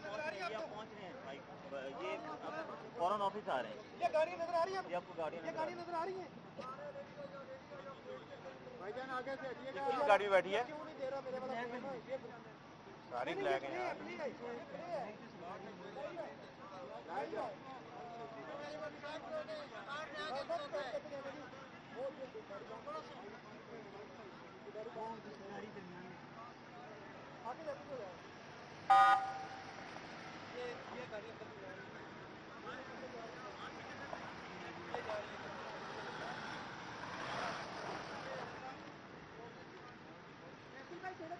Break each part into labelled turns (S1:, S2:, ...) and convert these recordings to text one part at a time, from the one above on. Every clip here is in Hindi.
S1: पहुंच रहे हैं भाई, ये फौरन ऑफिस आ रहे हैं।
S2: ये गाड़ी नजर आ रही है?
S1: ये आपको गाड़ी
S2: नजर आ रही है? भाईजान आगे से हटिएगा।
S1: किस गाड़ी में बैठी है?
S2: क्यों नहीं दे रहा मेरे वाला
S1: सारी ब्लैक है यार।
S2: ये गाड़ी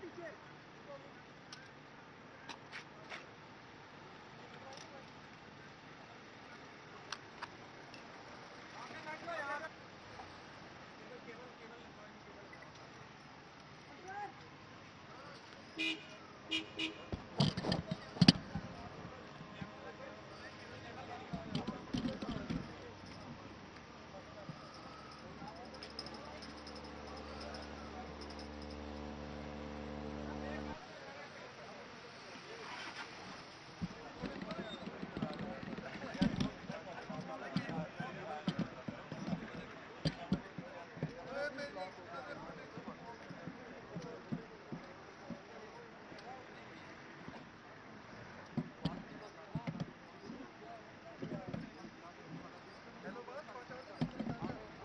S2: पीछे।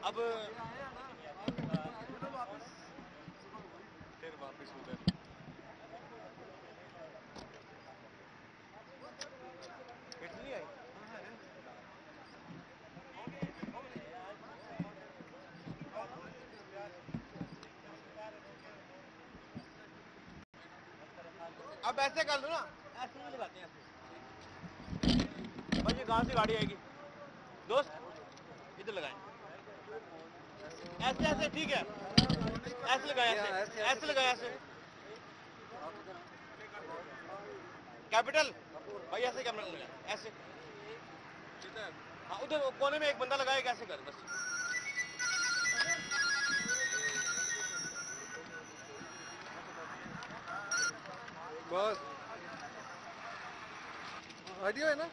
S1: अब फिर वापस उधर। इटली आई। अब ऐसे कर लो ना, ऐसे ही लगाते हैं भाई। ये कहाँ से गाड़ी आएगी दोस्त? इधर लगाएं, ऐसे ऐसे ठीक है, ऐसे लगाया, ऐसे ऐसे लगाया, ऐसे कैपिटल भाई, ऐसे कैमरा लगाया, ऐसे। हाँ उधर कोने में एक बंदा लगाएगा, ऐसे कर बस।
S2: बस ऑडियो है ना?